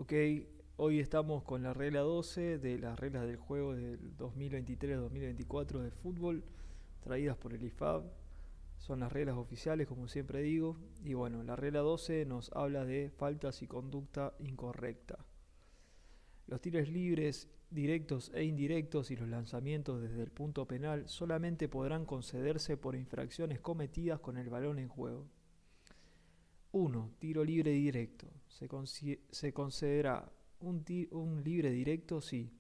Ok, hoy estamos con la regla 12 de las reglas del juego del 2023-2024 de fútbol, traídas por el IFAB. Son las reglas oficiales, como siempre digo. Y bueno, la regla 12 nos habla de faltas y conducta incorrecta. Los tiros libres, directos e indirectos y los lanzamientos desde el punto penal solamente podrán concederse por infracciones cometidas con el balón en juego. 1. Tiro libre directo. Se concederá un libre directo si,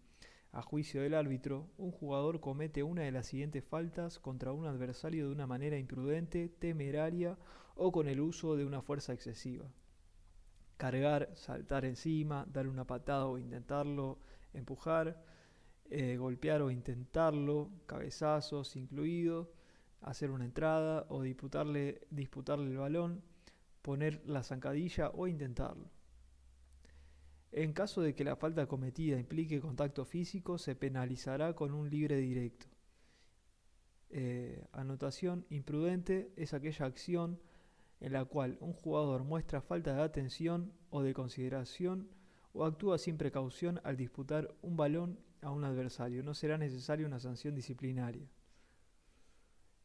a juicio del árbitro, un jugador comete una de las siguientes faltas contra un adversario de una manera imprudente, temeraria o con el uso de una fuerza excesiva. Cargar, saltar encima, dar una patada o intentarlo, empujar, golpear o intentarlo, cabezazos incluidos, hacer una entrada o disputarle el balón, poner la zancadilla o intentarlo. En caso de que la falta cometida implique contacto físico, se penalizará con un libre directo. Anotación: imprudente es aquella acción en la cual un jugador muestra falta de atención o de consideración o actúa sin precaución al disputar un balón a un adversario. No será necesaria una sanción disciplinaria.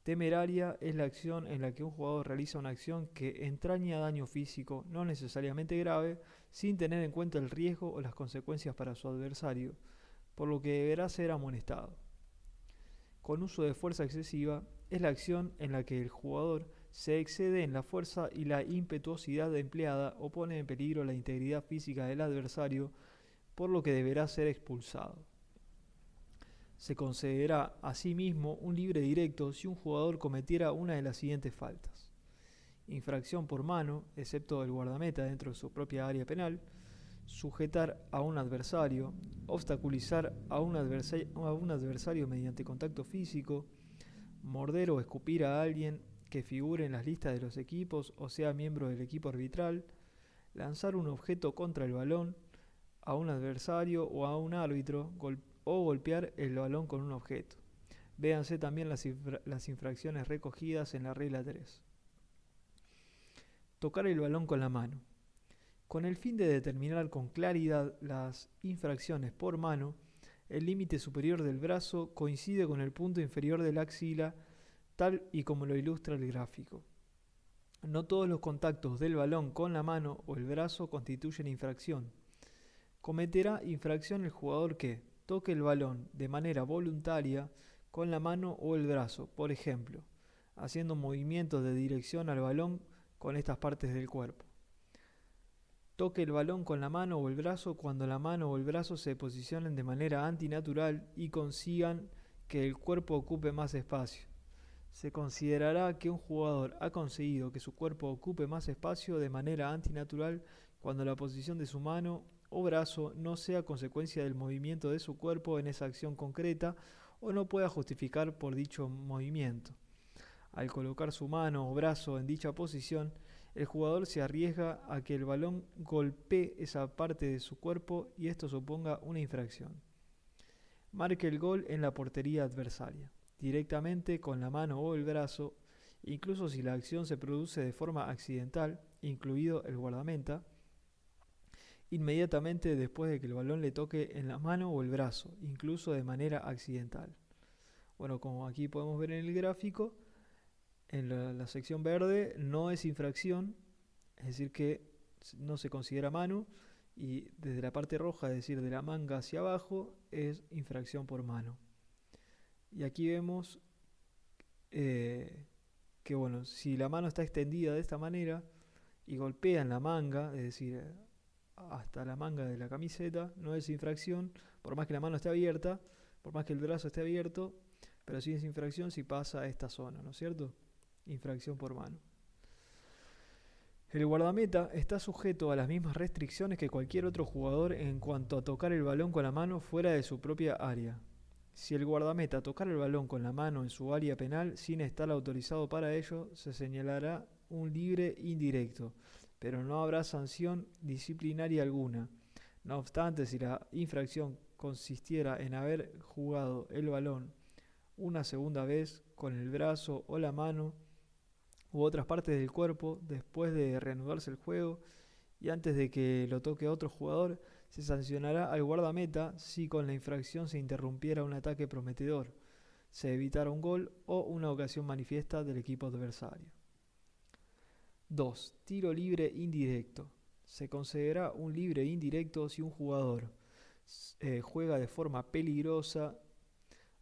Temeraria es la acción en la que un jugador realiza una acción que entraña daño físico, no necesariamente grave, sin tener en cuenta el riesgo o las consecuencias para su adversario, por lo que deberá ser amonestado. Con uso de fuerza excesiva es la acción en la que el jugador se excede en la fuerza y la impetuosidad empleada o pone en peligro la integridad física del adversario, por lo que deberá ser expulsado. Se concederá asimismo un libre directo si un jugador cometiera una de las siguientes faltas: infracción por mano, excepto el guardameta dentro de su propia área penal; sujetar a un adversario; obstaculizar a un adversario mediante contacto físico; morder o escupir a alguien que figure en las listas de los equipos o sea miembro del equipo arbitral; lanzar un objeto contra el balón, a un adversario o a un árbitro, o golpear el balón con un objeto. Véanse también las infracciones recogidas en la regla 3. Tocar el balón con la mano. Con el fin de determinar con claridad las infracciones por mano, el límite superior del brazo coincide con el punto inferior de la axila, tal y como lo ilustra el gráfico. No todos los contactos del balón con la mano o el brazo constituyen infracción. Cometerá infracción el jugador que toque el balón de manera voluntaria con la mano o el brazo, por ejemplo, haciendo movimientos de dirección al balón con estas partes del cuerpo. Toque el balón con la mano o el brazo cuando la mano o el brazo se posicionen de manera antinatural y consigan que el cuerpo ocupe más espacio. Se considerará que un jugador ha conseguido que su cuerpo ocupe más espacio de manera antinatural cuando la posición de su mano o brazo no sea consecuencia del movimiento de su cuerpo en esa acción concreta o no pueda justificar por dicho movimiento. Al colocar su mano o brazo en dicha posición, el jugador se arriesga a que el balón golpee esa parte de su cuerpo y esto suponga una infracción. Marque el gol en la portería adversaria, directamente con la mano o el brazo, incluso si la acción se produce de forma accidental, incluido el guardameta, inmediatamente después de que el balón le toque en la mano o el brazo, incluso de manera accidental. Bueno, como aquí podemos ver en el gráfico, en la sección verde no es infracción, es decir que no se considera mano, y desde la parte roja, es decir, de la manga hacia abajo, es infracción por mano. Y aquí vemos que bueno, si la mano está extendida de esta manera y golpea en la manga, es decir, hasta la manga de la camiseta, no es infracción, por más que la mano esté abierta, por más que el brazo esté abierto, pero sí es infracción si pasa a esta zona, ¿no es cierto? Infracción por mano. El guardameta está sujeto a las mismas restricciones que cualquier otro jugador en cuanto a tocar el balón con la mano fuera de su propia área. Si el guardameta tocara el balón con la mano en su área penal sin estar autorizado para ello, se señalará un libre indirecto, pero no habrá sanción disciplinaria alguna. No obstante, si la infracción consistiera en haber jugado el balón una segunda vez con el brazo o la mano u otras partes del cuerpo después de reanudarse el juego y antes de que lo toque otro jugador, Se sancionará al guardameta si con la infracción se interrumpiera un ataque prometedor, se evitara un gol o una ocasión manifiesta del equipo adversario. 2. Tiro libre indirecto. Se concederá un libre indirecto si un jugador juega de forma peligrosa,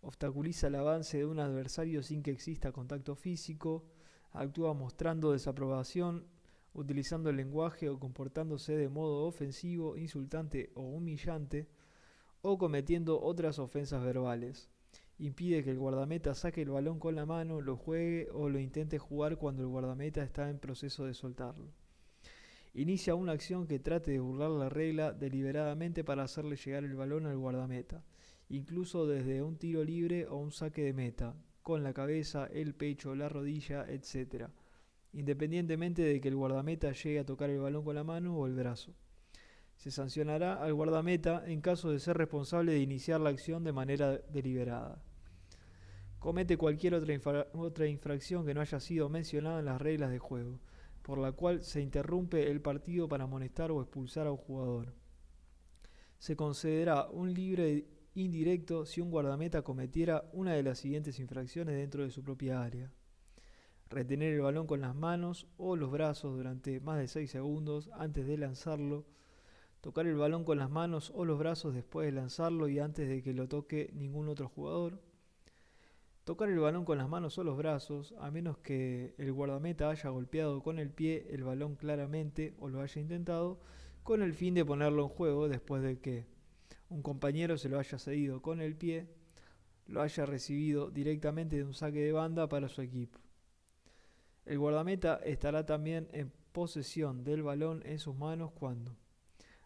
obstaculiza el avance de un adversario sin que exista contacto físico, actúa mostrando desaprobación, utilizando el lenguaje o comportándose de modo ofensivo, insultante o humillante, o cometiendo otras ofensas verbales. Impide que el guardameta saque el balón con la mano, lo juegue o lo intente jugar cuando el guardameta está en proceso de soltarlo. Inicia una acción que trate de burlar la regla deliberadamente para hacerle llegar el balón al guardameta, incluso desde un tiro libre o un saque de meta, con la cabeza, el pecho, la rodilla, etc., independientemente de que el guardameta llegue a tocar el balón con la mano o el brazo. Se sancionará al guardameta en caso de ser responsable de iniciar la acción de manera deliberada. Comete cualquier otra infracción que no haya sido mencionada en las reglas de juego, por la cual se interrumpe el partido para amonestar o expulsar a un jugador. Se concederá un libre indirecto si un guardameta cometiera una de las siguientes infracciones dentro de su propia área: retener el balón con las manos o los brazos durante más de 6 segundos antes de lanzarlo, tocar el balón con las manos o los brazos después de lanzarlo y antes de que lo toque ningún otro jugador, tocar el balón con las manos o los brazos, a menos que el guardameta haya golpeado con el pie el balón claramente o lo haya intentado, con el fin de ponerlo en juego después de que un compañero se lo haya cedido con el pie, lo haya recibido directamente de un saque de banda para su equipo. El guardameta estará también en posesión del balón en sus manos cuando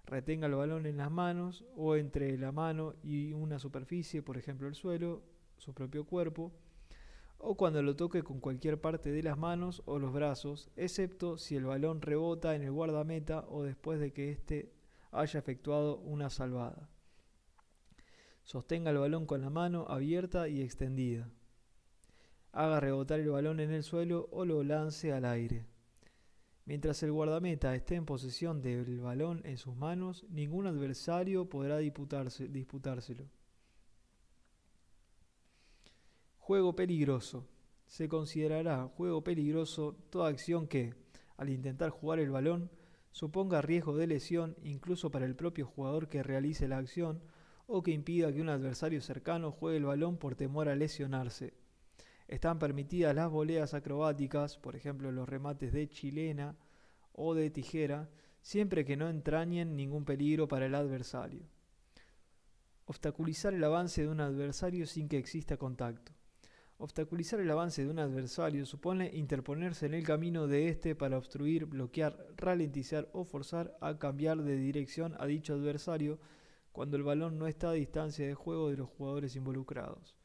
retenga el balón en las manos o entre la mano y una superficie, por ejemplo el suelo, su propio cuerpo, o cuando lo toque con cualquier parte de las manos o los brazos, excepto si el balón rebota en el guardameta o después de que éste haya efectuado una salvada. Sostenga el balón con la mano abierta y extendida. Haga rebotar el balón en el suelo o lo lance al aire. Mientras el guardameta esté en posesión del balón en sus manos, ningún adversario podrá disputárselo. Juego peligroso. Se considerará juego peligroso toda acción que, al intentar jugar el balón, suponga riesgo de lesión incluso para el propio jugador que realice la acción o que impida que un adversario cercano juegue el balón por temor a lesionarse. Están permitidas las voleas acrobáticas, por ejemplo los remates de chilena o de tijera, siempre que no entrañen ningún peligro para el adversario. Obstaculizar el avance de un adversario sin que exista contacto. Obstaculizar el avance de un adversario supone interponerse en el camino de éste para obstruir, bloquear, ralentizar o forzar a cambiar de dirección a dicho adversario cuando el balón no está a distancia de juego de los jugadores involucrados.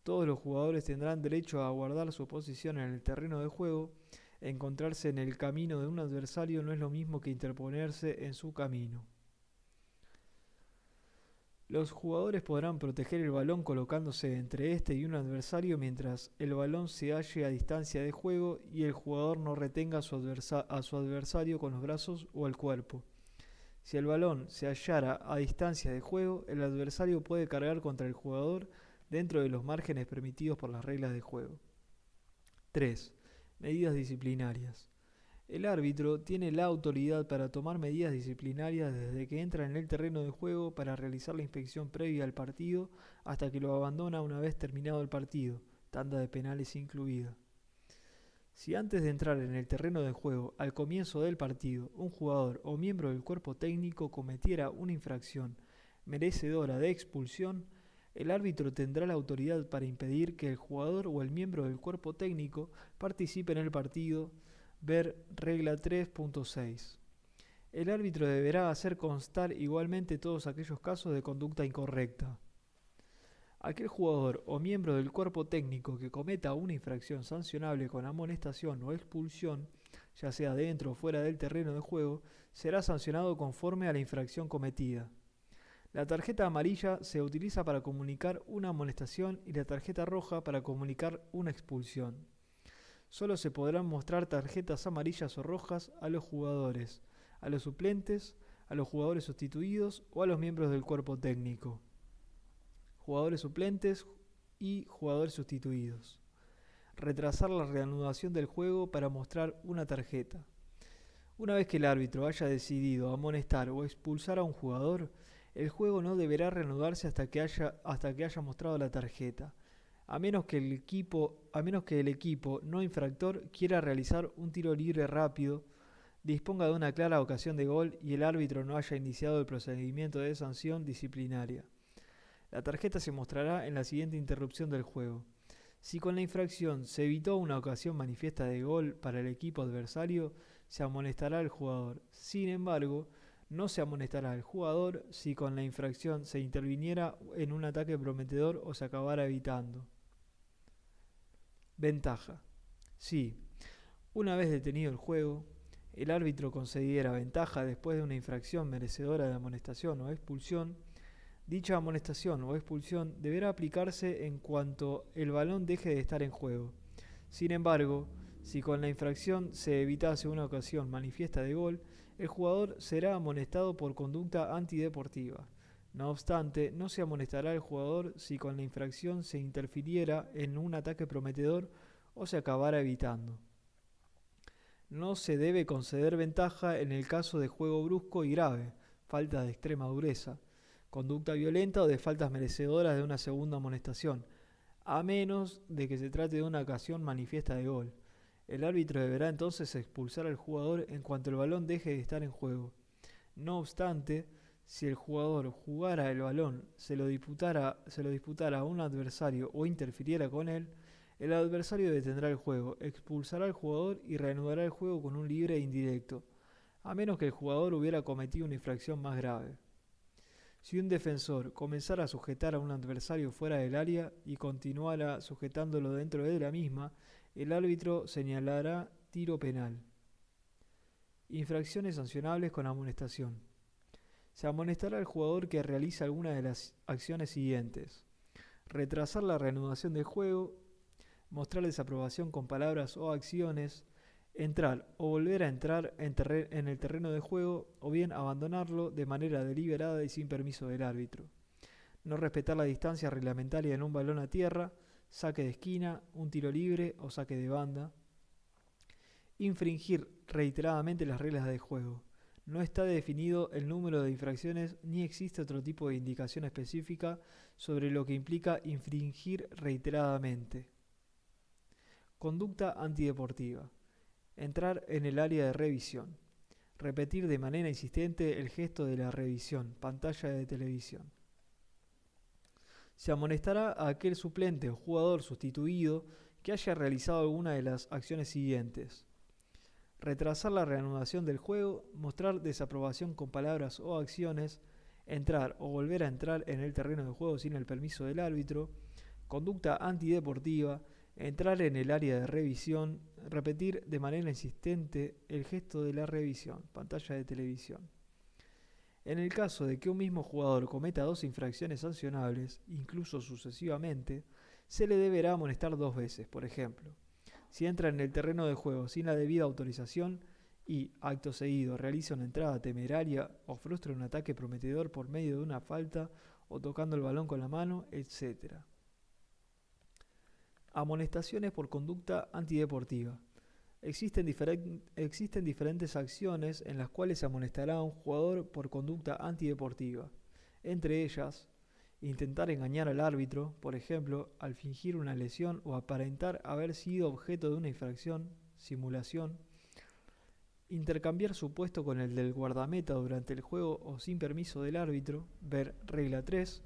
Todos los jugadores tendrán derecho a guardar su posición en el terreno de juego. Encontrarse en el camino de un adversario no es lo mismo que interponerse en su camino. Los jugadores podrán proteger el balón colocándose entre este y un adversario mientras el balón se halle a distancia de juego y el jugador no retenga a su adversario con los brazos o el cuerpo. Si el balón se hallara a distancia de juego, el adversario puede cargar contra el jugador dentro de los márgenes permitidos por las reglas de juego. 3. Medidas disciplinarias. El árbitro tiene la autoridad para tomar medidas disciplinarias desde que entra en el terreno de juego para realizar la inspección previa al partido hasta que lo abandona una vez terminado el partido, tanda de penales incluida. Si antes de entrar en el terreno de juego, al comienzo del partido, un jugador o miembro del cuerpo técnico cometiera una infracción merecedora de expulsión, el árbitro tendrá la autoridad para impedir que el jugador o el miembro del cuerpo técnico participe en el partido. Ver regla 3.6. El árbitro deberá hacer constar igualmente todos aquellos casos de conducta incorrecta. Aquel jugador o miembro del cuerpo técnico que cometa una infracción sancionable con amonestación o expulsión, ya sea dentro o fuera del terreno de juego, será sancionado conforme a la infracción cometida. La tarjeta amarilla se utiliza para comunicar una amonestación y la tarjeta roja para comunicar una expulsión. Solo se podrán mostrar tarjetas amarillas o rojas a los jugadores, a los suplentes, a los jugadores sustituidos o a los miembros del cuerpo técnico, jugadores suplentes y jugadores sustituidos. Retrasar la reanudación del juego para mostrar una tarjeta. Una vez que el árbitro haya decidido amonestar o expulsar a un jugador, el juego no deberá reanudarse hasta que haya mostrado la tarjeta, a menos que el equipo no infractor quiera realizar un tiro libre rápido, disponga de una clara ocasión de gol y el árbitro no haya iniciado el procedimiento de sanción disciplinaria. La tarjeta se mostrará en la siguiente interrupción del juego. Si con la infracción se evitó una ocasión manifiesta de gol para el equipo adversario, se amonestará al jugador. Sin embargo, no se amonestará al jugador si con la infracción se interviniera en un ataque prometedor o se acabara evitando. Ventaja. Si, una vez detenido el juego, el árbitro concediera ventaja después de una infracción merecedora de amonestación o expulsión, dicha amonestación o expulsión deberá aplicarse en cuanto el balón deje de estar en juego. Sin embargo, si con la infracción se evitase una ocasión manifiesta de gol, el jugador será amonestado por conducta antideportiva. No obstante, no se amonestará al jugador si con la infracción se interfiriera en un ataque prometedor o se acabara evitando. No se debe conceder ventaja en el caso de juego brusco y grave, falta de extrema dureza, conducta violenta o de faltas merecedoras de una segunda amonestación, a menos de que se trate de una ocasión manifiesta de gol. El árbitro deberá entonces expulsar al jugador en cuanto el balón deje de estar en juego. No obstante, si el jugador jugara el balón, se lo disputara a un adversario o interfiriera con él, el adversario detendrá el juego, expulsará al jugador y reanudará el juego con un libre indirecto, a menos que el jugador hubiera cometido una infracción más grave. Si un defensor comenzara a sujetar a un adversario fuera del área y continuara sujetándolo dentro de la misma, el árbitro señalará tiro penal. Infracciones sancionables con amonestación. Se amonestará al jugador que realiza alguna de las acciones siguientes: retrasar la reanudación del juego, mostrar desaprobación con palabras o acciones, entrar o volver a entrar en el terreno de juego o bien abandonarlo de manera deliberada y sin permiso del árbitro. No respetar la distancia reglamentaria en un balón a tierra, saque de esquina, un tiro libre o saque de banda. Infringir reiteradamente las reglas de juego. No está definido el número de infracciones ni existe otro tipo de indicación específica sobre lo que implica infringir reiteradamente. Conducta antideportiva. Entrar en el área de revisión. Repetir de manera insistente el gesto de la revisión, pantalla de televisión. Se amonestará a aquel suplente o jugador sustituido que haya realizado alguna de las acciones siguientes: retrasar la reanudación del juego, mostrar desaprobación con palabras o acciones, entrar o volver a entrar en el terreno de juego sin el permiso del árbitro, conducta antideportiva, entrar en el área de revisión, repetir de manera insistente el gesto de la revisión, pantalla de televisión. En el caso de que un mismo jugador cometa dos infracciones sancionables, incluso sucesivamente, se le deberá amonestar 2 veces, por ejemplo. Si entra en el terreno de juego sin la debida autorización y, acto seguido, realiza una entrada temeraria o frustra un ataque prometedor por medio de una falta o tocando el balón con la mano, etc. Amonestaciones por conducta antideportiva. Existen diferentes acciones en las cuales se amonestará a un jugador por conducta antideportiva. Entre ellas, intentar engañar al árbitro, por ejemplo, al fingir una lesión o aparentar haber sido objeto de una infracción, simulación, intercambiar su puesto con el del guardameta durante el juego o sin permiso del árbitro, ver regla 3,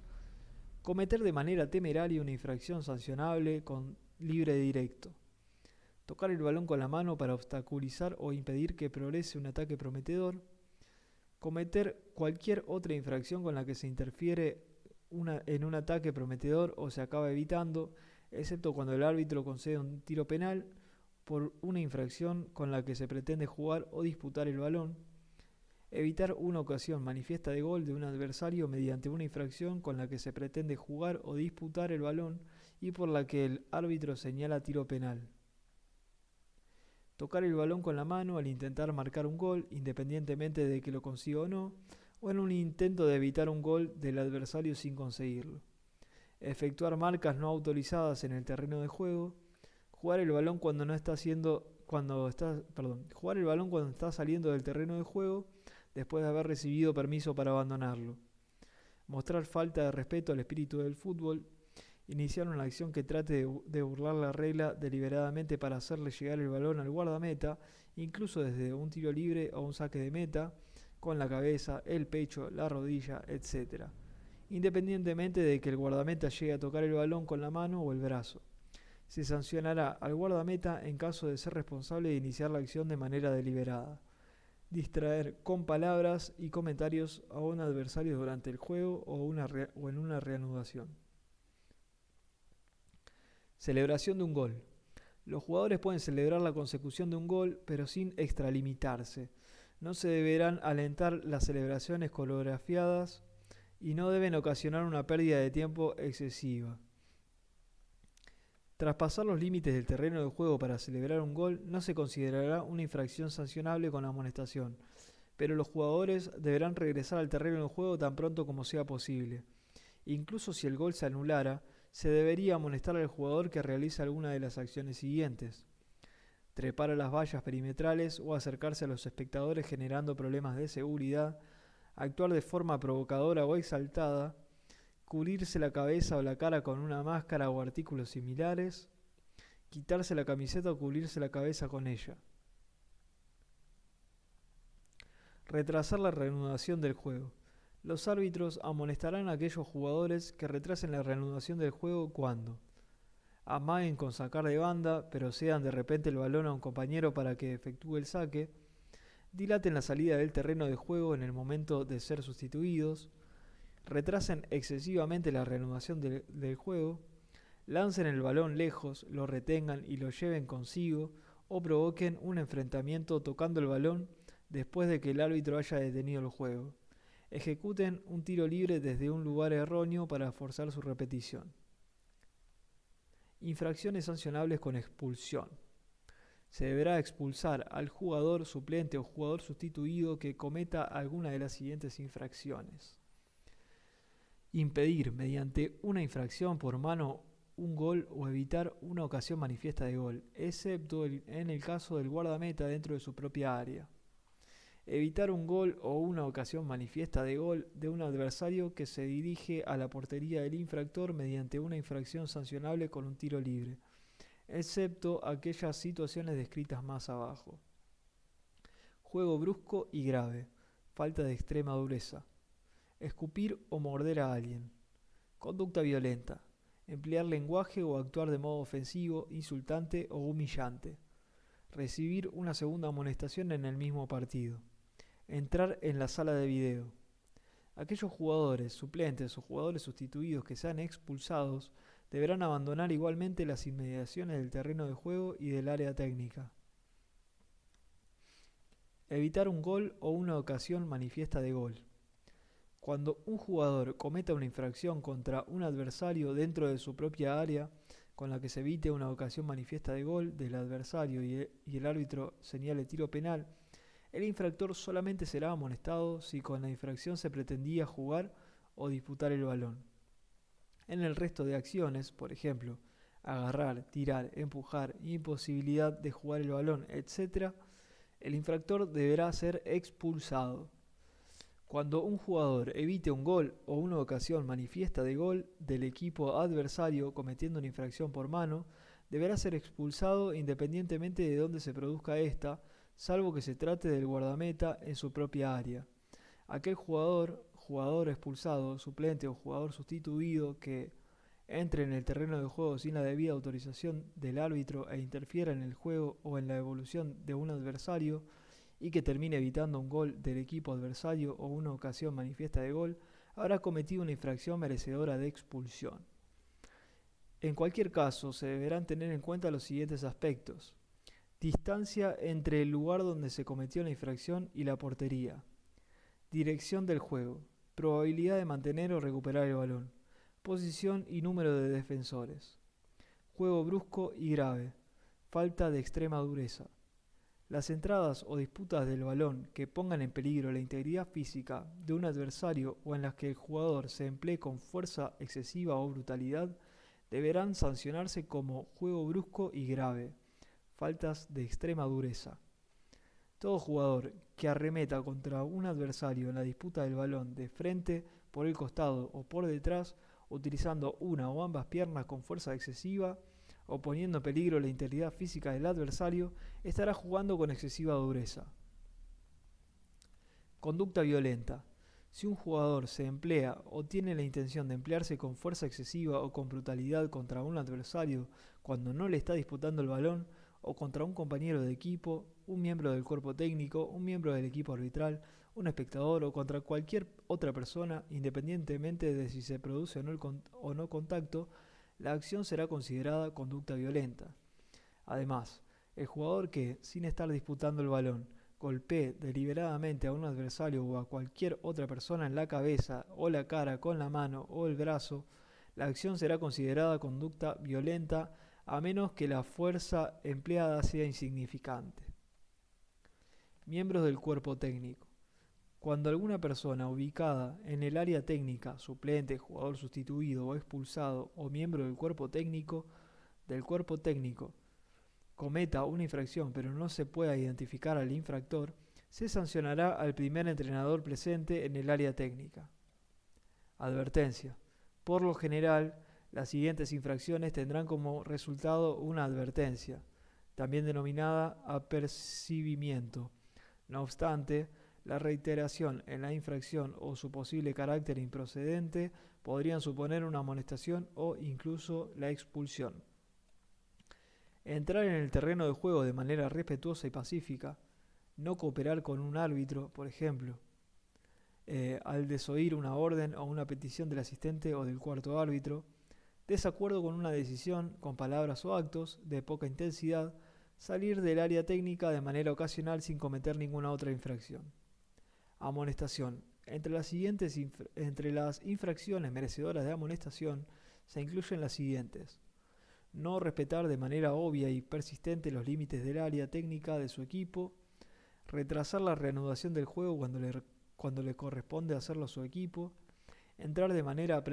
cometer de manera temeraria una infracción sancionable con libre directo, tocar el balón con la mano para obstaculizar o impedir que progrese un ataque prometedor, cometer cualquier otra infracción con la que se interfiere en un ataque prometedor o se acaba evitando, excepto cuando el árbitro concede un tiro penal por una infracción con la que se pretende jugar o disputar el balón, evitar una ocasión manifiesta de gol de un adversario mediante una infracción con la que se pretende jugar o disputar el balón y por la que el árbitro señala tiro penal. tocar el balón con la mano al intentar marcar un gol, independientemente de que lo consiga o en un intento de evitar un gol del adversario sin conseguirlo, efectuar marcas no autorizadas en el terreno de juego, jugar el balón cuando no está haciendo jugar el balón cuando está saliendo del terreno de juego después de haber recibido permiso para abandonarlo, mostrar falta de respeto al espíritu del fútbol, iniciar una acción que trate de burlar la regla deliberadamente para hacerle llegar el balón al guardameta, incluso desde un tiro libre o un saque de meta, con la cabeza, el pecho, la rodilla, etc., independientemente de que el guardameta llegue a tocar el balón con la mano o el brazo. Se sancionará al guardameta en caso de ser responsable de iniciar la acción de manera deliberada. Distraer con palabras y comentarios a un adversario durante el juego o en una reanudación. Celebración de un gol. Los jugadores pueden celebrar la consecución de un gol, pero sin extralimitarse. No se deberán alentar las celebraciones coreografiadas y no deben ocasionar una pérdida de tiempo excesiva. Traspasar los límites del terreno de juego para celebrar un gol no se considerará una infracción sancionable con amonestación, pero los jugadores deberán regresar al terreno de juego tan pronto como sea posible. Incluso si el gol se anulara, se debería amonestar al jugador que realiza alguna de las acciones siguientes: trepar a las vallas perimetrales o acercarse a los espectadores generando problemas de seguridad, actuar de forma provocadora o exaltada, cubrirse la cabeza o la cara con una máscara o artículos similares, quitarse la camiseta o cubrirse la cabeza con ella. Retrasar la reanudación del juego. Los árbitros amonestarán a aquellos jugadores que retrasen la reanudación del juego cuando amaguen con sacar de banda, pero cedan de repente el balón a un compañero para que efectúe el saque, dilaten la salida del terreno de juego en el momento de ser sustituidos, retrasen excesivamente la reanudación del juego, lancen el balón lejos, lo retengan y lo lleven consigo, o provoquen un enfrentamiento tocando el balón después de que el árbitro haya detenido el juego. Ejecuten un tiro libre desde un lugar erróneo para forzar su repetición. Infracciones sancionables con expulsión. Se deberá expulsar al jugador suplente o jugador sustituido que cometa alguna de las siguientes infracciones: impedir mediante una infracción por mano un gol o evitar una ocasión manifiesta de gol, excepto en el caso del guardameta dentro de su propia área. Evitar un gol o una ocasión manifiesta de gol de un adversario que se dirige a la portería del infractor mediante una infracción sancionable con un tiro libre, excepto aquellas situaciones descritas más abajo. Juego brusco y grave. Falta de extrema dureza. Escupir o morder a alguien. Conducta violenta. Emplear lenguaje o actuar de modo ofensivo, insultante o humillante. Recibir una segunda amonestación en el mismo partido. Entrar en la sala de video. Aquellos jugadores suplentes o jugadores sustituidos que sean expulsados deberán abandonar igualmente las inmediaciones del terreno de juego y del área técnica. Evitar un gol o una ocasión manifiesta de gol. Cuando un jugador cometa una infracción contra un adversario dentro de su propia área, con la que se evite una ocasión manifiesta de gol del adversario y el árbitro señale tiro penal, el infractor solamente será amonestado si con la infracción se pretendía jugar o disputar el balón. En el resto de acciones, por ejemplo, agarrar, tirar, empujar, imposibilidad de jugar el balón, etc., el infractor deberá ser expulsado. Cuando un jugador evite un gol o una ocasión manifiesta de gol del equipo adversario cometiendo una infracción por mano, deberá ser expulsado independientemente de dónde se produzca esta, salvo que se trate del guardameta en su propia área. Aquel jugador expulsado, suplente o jugador sustituido que entre en el terreno de juego sin la debida autorización del árbitro e interfiera en el juego o en la evolución de un adversario y que termine evitando un gol del equipo adversario o una ocasión manifiesta de gol, habrá cometido una infracción merecedora de expulsión. En cualquier caso, se deberán tener en cuenta los siguientes aspectos: distancia entre el lugar donde se cometió la infracción y la portería, dirección del juego, probabilidad de mantener o recuperar el balón, posición y número de defensores, juego brusco y grave, falta de extrema dureza, Las entradas o disputas del balón que pongan en peligro la integridad física de un adversario o en las que el jugador se emplee con fuerza excesiva o brutalidad deberán sancionarse como juego brusco y grave, faltas de extrema dureza. Todo jugador que arremeta contra un adversario en la disputa del balón de frente, por el costado o por detrás, utilizando una o ambas piernas con fuerza excesiva o poniendo en peligro la integridad física del adversario, estará jugando con excesiva dureza. Conducta violenta. Si un jugador se emplea o tiene la intención de emplearse con fuerza excesiva o con brutalidad contra un adversario cuando no le está disputando el balón, o contra un compañero de equipo, un miembro del cuerpo técnico, un miembro del equipo arbitral, un espectador o contra cualquier otra persona, independientemente de si se produce o no contacto, la acción será considerada conducta violenta. Además, el jugador que, sin estar disputando el balón, golpee deliberadamente a un adversario o a cualquier otra persona en la cabeza o la cara con la mano o el brazo, la acción será considerada conducta violenta a menos que la fuerza empleada sea insignificante. Miembros del cuerpo técnico. Cuando alguna persona ubicada en el área técnica, suplente, jugador sustituido o expulsado o miembro del cuerpo técnico, cometa una infracción pero no se pueda identificar al infractor, se sancionará al primer entrenador presente en el área técnica. Advertencia. Por lo general, las siguientes infracciones tendrán como resultado una advertencia, también denominada apercibimiento. No obstante, la reiteración en la infracción o su posible carácter improcedente podrían suponer una amonestación o incluso la expulsión. Entrar en el terreno de juego de manera respetuosa y pacífica, no cooperar con un árbitro, por ejemplo, al desoír una orden o una petición del asistente o del cuarto árbitro, desacuerdo con una decisión, con palabras o actos de poca intensidad, salir del área técnica de manera ocasional sin cometer ninguna otra infracción. Amonestación. Entre las infracciones merecedoras de amonestación se incluyen las siguientes: no respetar de manera obvia y persistente los límites del área técnica de su equipo, retrasar la reanudación del juego cuando le corresponde hacerlo a su equipo, entrar de manera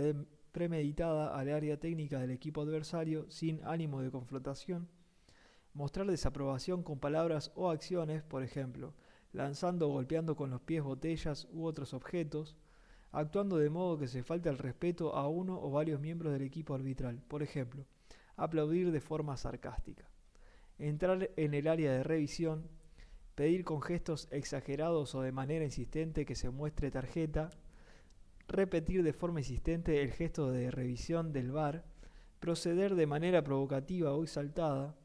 premeditada al área técnica del equipo adversario sin ánimo de confrontación, mostrar desaprobación con palabras o acciones, por ejemplo, lanzando o golpeando con los pies botellas u otros objetos, actuando de modo que se falte el respeto a uno o varios miembros del equipo arbitral, por ejemplo, aplaudir de forma sarcástica, entrar en el área de revisión, pedir con gestos exagerados o de manera insistente que se muestre tarjeta, repetir de forma insistente el gesto de revisión del VAR, proceder de manera provocativa o exaltada,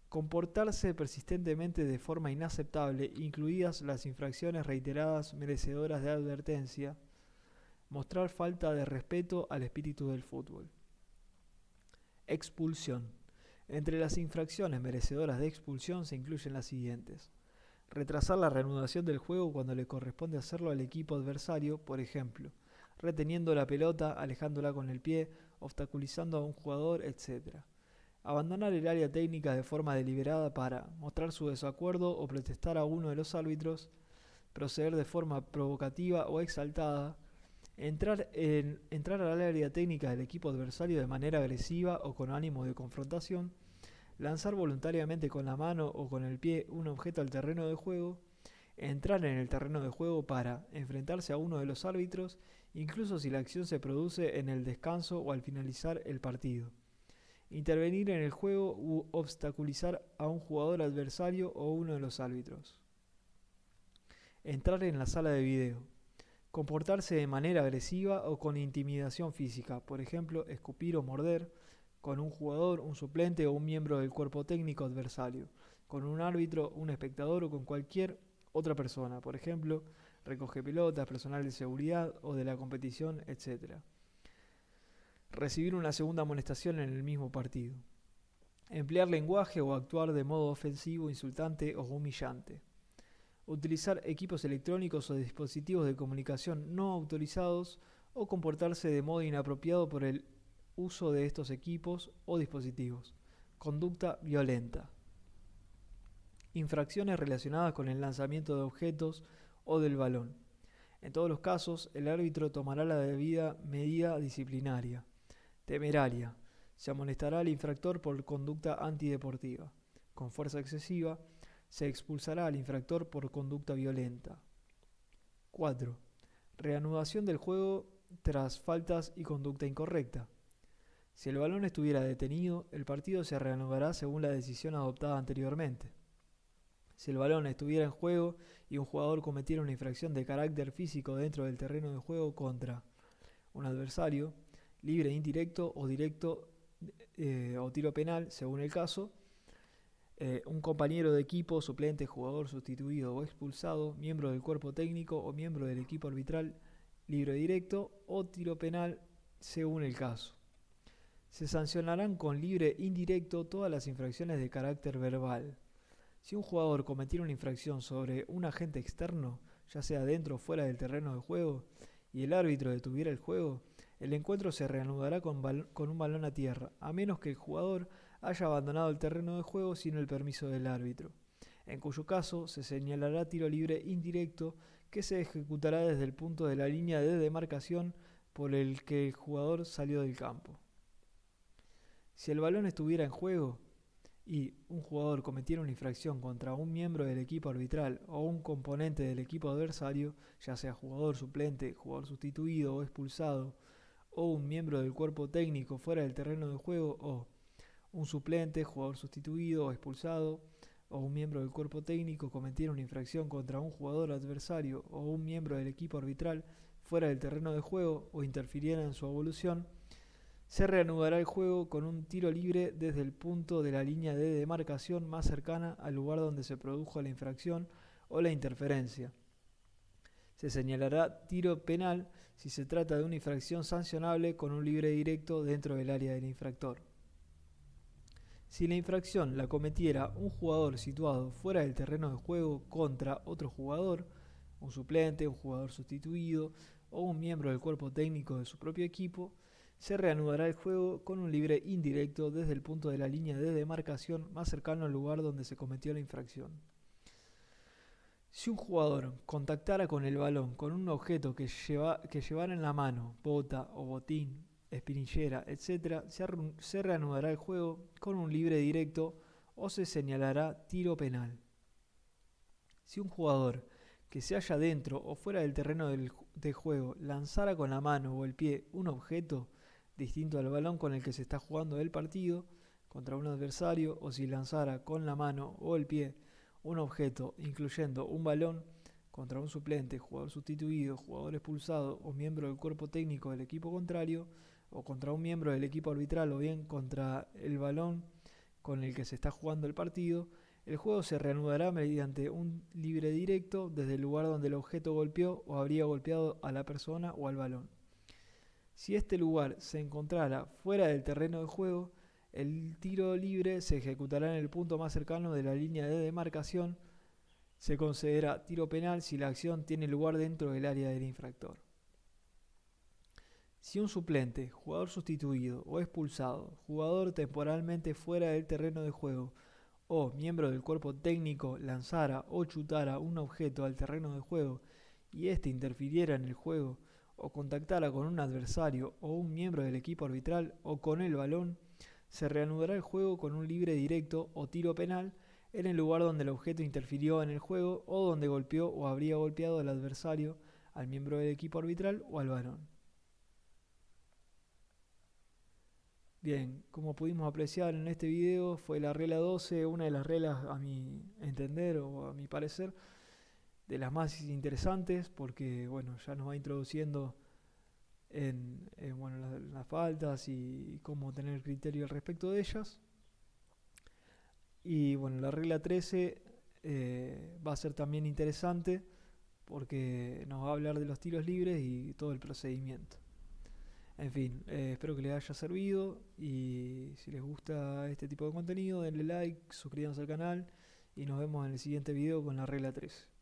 comportarse persistentemente de forma inaceptable, incluidas las infracciones reiteradas merecedoras de advertencia, mostrar falta de respeto al espíritu del fútbol. Expulsión. Entre las infracciones merecedoras de expulsión se incluyen las siguientes: retrasar la reanudación del juego cuando le corresponde hacerlo al equipo adversario, por ejemplo, reteniendo la pelota, alejándola con el pie, obstaculizando a un jugador, etc. Abandonar el área técnica de forma deliberada para mostrar su desacuerdo o protestar a uno de los árbitros, proceder de forma provocativa o exaltada, entrar al área técnica del equipo adversario de manera agresiva o con ánimo de confrontación, lanzar voluntariamente con la mano o con el pie un objeto al terreno de juego, entrar en el terreno de juego para enfrentarse a uno de los árbitros, incluso si la acción se produce en el descanso o al finalizar el partido, intervenir en el juego u obstaculizar a un jugador adversario o uno de los árbitros. Entrar en la sala de video. Comportarse de manera agresiva o con intimidación física, por ejemplo, escupir o morder, con un jugador, un suplente o un miembro del cuerpo técnico adversario, con un árbitro, un espectador o con cualquier otra persona, por ejemplo, recoge pelotas, personal de seguridad o de la competición, etc. Recibir una segunda amonestación en el mismo partido. Emplear lenguaje o actuar de modo ofensivo, insultante o humillante. Utilizar equipos electrónicos o dispositivos de comunicación no autorizados o comportarse de modo inapropiado por el uso de estos equipos o dispositivos. Conducta violenta. infracciones relacionadas con el lanzamiento de objetos o del balón. En todos los casos, el árbitro tomará la debida medida disciplinaria. Temeraria. Se amonestará al infractor por conducta antideportiva. Con fuerza excesiva, se expulsará al infractor por conducta violenta. 4. Reanudación del juego tras faltas y conducta incorrecta. Si el balón estuviera detenido, el partido se reanudará según la decisión adoptada anteriormente. Si el balón estuviera en juego y un jugador cometiera una infracción de carácter físico dentro del terreno de juego contra un adversario, libre, indirecto o directo o tiro penal, según el caso, un compañero de equipo, suplente, jugador sustituido o expulsado, miembro del cuerpo técnico o miembro del equipo arbitral, libre directo o tiro penal, según el caso. Se sancionarán con libre indirecto todas las infracciones de carácter verbal. Si un jugador cometiera una infracción sobre un agente externo, ya sea dentro o fuera del terreno de juego, y el árbitro detuviera el juego, el encuentro se reanudará con un balón a tierra, a menos que el jugador haya abandonado el terreno de juego sin el permiso del árbitro, en cuyo caso se señalará tiro libre indirecto que se ejecutará desde el punto de la línea de demarcación por el que el jugador salió del campo. Si el balón estuviera en juego y un jugador cometiera una infracción contra un miembro del equipo arbitral o un componente del equipo adversario, ya sea jugador suplente, jugador sustituido o expulsado, o un miembro del cuerpo técnico fuera del terreno de juego, o un suplente, jugador sustituido o expulsado, o un miembro del cuerpo técnico cometiera una infracción contra un jugador adversario o un miembro del equipo arbitral fuera del terreno de juego o interfiriera en su evolución, se reanudará el juego con un tiro libre desde el punto de la línea de demarcación más cercana al lugar donde se produjo la infracción o la interferencia. Se señalará tiro penal si se trata de una infracción sancionable con un libre directo dentro del área del infractor. Si la infracción la cometiera un jugador situado fuera del terreno de juego contra otro jugador, un suplente, un jugador sustituido o un miembro del cuerpo técnico de su propio equipo, se reanudará el juego con un libre indirecto desde el punto de la línea de demarcación más cercano al lugar donde se cometió la infracción. Si un jugador contactara con el balón con un objeto que llevara en la mano, bota o botín, espinillera, etc., se reanudará el juego con un libre directo o se señalará tiro penal. Si un jugador que se halla dentro o fuera del terreno de juego lanzara con la mano o el pie un objeto distinto al balón con el que se está jugando el partido contra un adversario, o si lanzara con la mano o el pie un objeto incluyendo un balón contra un suplente, jugador sustituido, jugador expulsado o miembro del cuerpo técnico del equipo contrario, o contra un miembro del equipo arbitral o bien contra el balón con el que se está jugando el partido, el juego se reanudará mediante un libre directo desde el lugar donde el objeto golpeó o habría golpeado a la persona o al balón. Si este lugar se encontrara fuera del terreno de juego, el tiro libre se ejecutará en el punto más cercano de la línea de demarcación. Se considera tiro penal si la acción tiene lugar dentro del área del infractor. Si un suplente, jugador sustituido o expulsado, jugador temporalmente fuera del terreno de juego o miembro del cuerpo técnico lanzara o chutara un objeto al terreno de juego y éste interfiriera en el juego o contactara con un adversario o un miembro del equipo arbitral o con el balón, se reanudará el juego con un libre directo o tiro penal en el lugar donde el objeto interfirió en el juego o donde golpeó o habría golpeado al adversario, al miembro del equipo arbitral o al balón. Bien, como pudimos apreciar en este video, fue la regla 12, una de las reglas a mi entender o a mi parecer, de las más interesantes, porque bueno, ya nos va introduciendo en las faltas y cómo tener criterio al respecto de ellas. Y bueno, la regla 13 va a ser también interesante porque nos va a hablar de los tiros libres y todo el procedimiento. En fin, espero que les haya servido y si les gusta este tipo de contenido, denle like, suscríbanse al canal y nos vemos en el siguiente video con la regla 13.